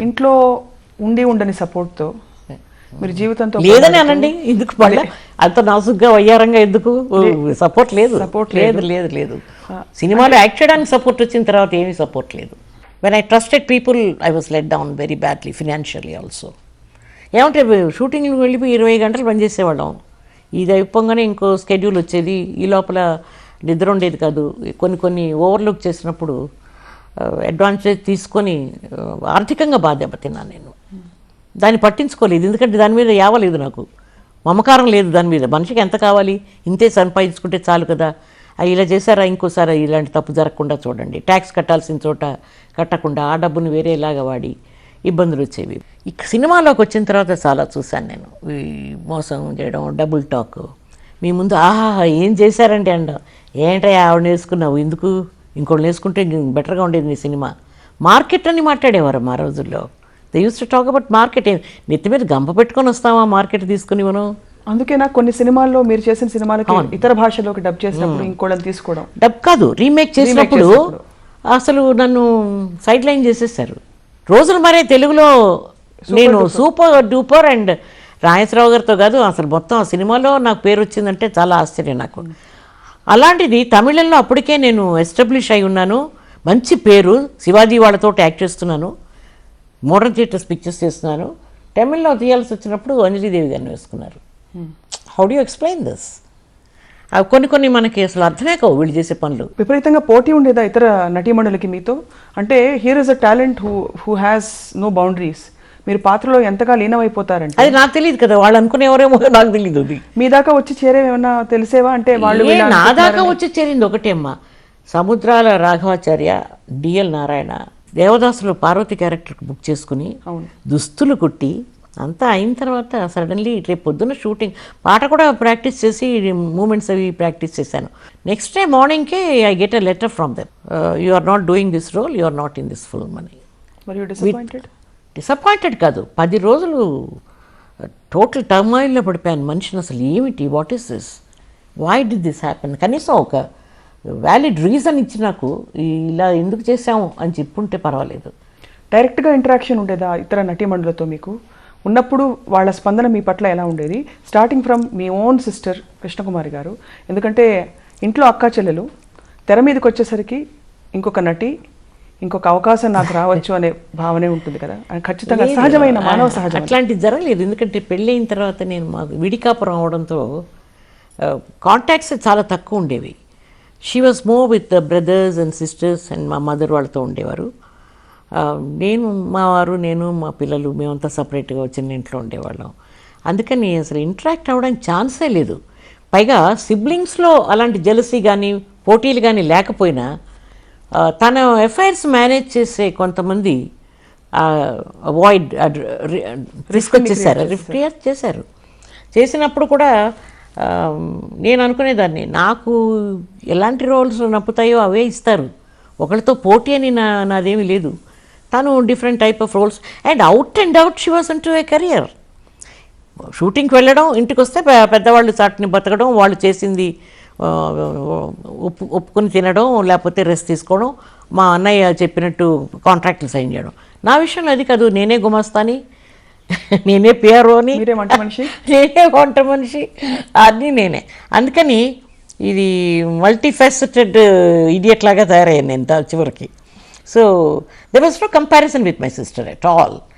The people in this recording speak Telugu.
ఇంట్లో ఉండని సపోర్ట్తో మీరు జీవితంతో లేదని అనండి, ఎందుకు పడలే అంత నాసుగ్గా వయ్యారంగా ఎందుకు సపోర్ట్ లేదు, లేదు లేదు లేదు. సినిమాలో యాక్ట్ చేయడానికి సపోర్ట్ వచ్చిన తర్వాత ఏమీ సపోర్ట్ లేదు. When I trusted people I was let down very badly financially also. ఏమంటే షూటింగ్కి వెళ్ళిపోయి 20 గంటలు పనిచేసేవాళ్ళం. ఇది అయిపోగానే ఇంకో స్కెడ్యూల్ వచ్చేది, ఈ లోపల నిద్ర ఉండేది కాదు. కొన్ని ఓవర్లుక్ చేసినప్పుడు అడ్వాంటేజ్ తీసుకొని ఆర్థికంగా బాగా దెబ్బతిన్నాను నేను. దాన్ని పట్టించుకోలేదు, ఎందుకంటే దాని మీద యావలేదు, నాకు మమకారం లేదు దాని మీద. మనిషికి ఎంత కావాలి, ఇంతే సంపాదించుకుంటే చాలు కదా. ఇలా చేశారా, ఇంకోసారి ఇలాంటి తప్పు జరగకుండా చూడండి, ట్యాక్స్ కట్టాల్సిన చోట కట్టకుండా ఆ డబ్బుని వేరేలాగా వాడి ఇబ్బందులు వచ్చేవి. ఈ సినిమాలోకి వచ్చిన తర్వాత చాలా చూశాను నేను, ఈ మోసం చేయడం, డబుల్ టాక్. మీ ముందు ఆహా ఏం చేశారంటే అండ, ఏంటో ఆవిడ వేసుకున్నావు, ఎందుకు ఇంకోళ్ళు వేసుకుంటే బెటర్గా ఉండేది నీ సినిమా. మార్కెట్ అని మాట్లాడేవారు మా రోజుల్లో. They use to talk about market. నెత్తి మీద గంప పెట్టుకొని వస్తావా మార్కెట్ తీసుకుని మనం. అందుకే నాకు కొన్ని సినిమాల్లో మీరు చేసిన సినిమాలకి ఇతర భాషలోకి డబ్ చేసినప్పుడు ఇంకోళ్ళని తీసుకోవడం, డబ్ కాదు రీమేక్ చేసినప్పుడు అసలు నన్ను సైడ్ లైన్ చేసేసారు. రోజులు మరే తెలుగులో నేను సూపర్ డూపర్ అండ్ రాజేశ్వరరావు గారితో కాదు అసలు మొత్తం ఆ సినిమాలో నాకు పేరు వచ్చిందంటే చాలా ఆశ్చర్యం నాకు. అలాంటిది తమిళంలో అప్పటికే నేను ఎస్టాబ్లిష్ అయి ఉన్నాను, మంచి పేరు, శివాజీ వాళ్ళతో యాక్ట్ చేస్తున్నాను, మోడర్న్ థియేటర్స్ పిక్చర్స్ చేస్తున్నాను. తమిళ్లో తీయాల్సి వచ్చినప్పుడు అంజలిదేవి గారిని వేసుకున్నారు. How do you explain this? కొన్ని మనకి అసలు అర్థమే కావు వీళ్ళు చేసే పనులు. విపరీతంగా పోటీ ఉండేదా ఇతర నటీమణులకి మీతో? అంటే here is a talent who has no boundaries. మీరు పాత్రలో ఎంతగా లీనమైపోతారంటే అది నాకు తెలియదు కదా, వాళ్ళు అనుకునేవారేమో నాకు తెలియదు. అది మీ దాకా వచ్చి చేరేమన్నా తెలిసేవా? అంటే వాళ్ళు నా దాకా వచ్చి చేరింది ఒకటే అమ్మా, సముద్రాల రాఘవాచార్య, డిఎల్ నారాయణ, దేవదాసులు పార్వతి క్యారెక్టర్కి బుక్ చేసుకుని దుస్తులు కుట్టి అంతా అయిన తర్వాత సడన్లీ రేపు పొద్దున్న షూటింగ్, పాట కూడా ప్రాక్టీస్ చేసి మూమెంట్స్ అవి ప్రాక్టీస్ చేశాను. నెక్స్ట్ డే మార్నింగ్కే I get a letter from them, you are not doing this role, you are not in this film అని. డిసప్పాయింటెడ్ కాదు, 10 రోజులు టోటల్ టర్మాయిల్లో పడిపోయాను. మనిషిని అసలు ఏమిటి, what is this, why did this happen, కనీసం ఒక వ్యాలిడ్ రీజన్ ఇచ్చి నాకు ఇలా ఎందుకు చేశాము అని చెప్పుంటే పర్వాలేదు. డైరెక్ట్గా ఇంటరాక్షన్ ఉండేదా ఇతర నటీమణులతో మీకు? ఉన్నప్పుడు వాళ్ళ స్పందన మీ పట్ల ఎలా ఉండేది? Starting from me own sister Krishnakumari గారు, ఎందుకంటే ఇంట్లో అక్కా చెల్లెలు, తెర మీదకి వచ్చేసరికి ఇంకొక నటి, ఇంకొక అవకాశం నాకు రావచ్చు అనే భావనే ఉంటుంది కదా, ఖచ్చితంగా సహజమైన మానవ సహజం. అట్లాంటిది జరగలేదు, ఎందుకంటే పెళ్ళి అయిన తర్వాత నేను మాకు విడికాపురం అవడంతో కాంటాక్ట్స్ చాలా తక్కువ ఉండేవి. She was more with brothers and sisters and మా మదర్ వాళ్ళతో ఉండేవారు. నేను, మా వారు, నేను, మా పిల్లలు మేమంతా సపరేట్గా వచ్చిన ఇంట్లో ఉండేవాళ్ళం. అందుకని అసలు ఇంటరాక్ట్ అవ్వడానికి ఛాన్సే లేదు. పైగా సిబ్లింగ్స్లో అలాంటి జెలసీ కానీ పోటీలు కానీ లేకపోయినా తన ఎఫ్ఐఆర్స్ మేనేజ్ చేసే కొంతమంది అవాయిడ్ తీసుకొచ్చేసారు, రిఫ్రియేట్ చేశారు. చేసినప్పుడు కూడా నేను అనుకునేదాన్ని, నాకు ఎలాంటి రోల్స్ నప్పుతాయో అవే ఇస్తారు, ఒకరితో పోటీ అని నాదేమీ లేదు. తను different type of roles and out she was into a career. షూటింగ్కి వెళ్ళడం, ఇంటికి వస్తే పెద్దవాళ్ళు చాటుని బతకడం, వాళ్ళు చేసింది ఒప్పుకొని తినడం, లేకపోతే రెస్ట్ తీసుకోవడం, మా అన్నయ్య చెప్పినట్టు కాంట్రాక్ట్లు సైన్ చేయడం. నా విషయంలో అది కాదు, నేనే గుమాస్తాని, నేనే పిఆర్ఓని, నేనే వంట మనిషి, అన్నీ నేనే. అందుకని ఇది మల్టీఫెసెటెడ్ ఇడియట్ లాగా తయారయ్యాను నేను చివరికి. So there was no comparison with my sister at all.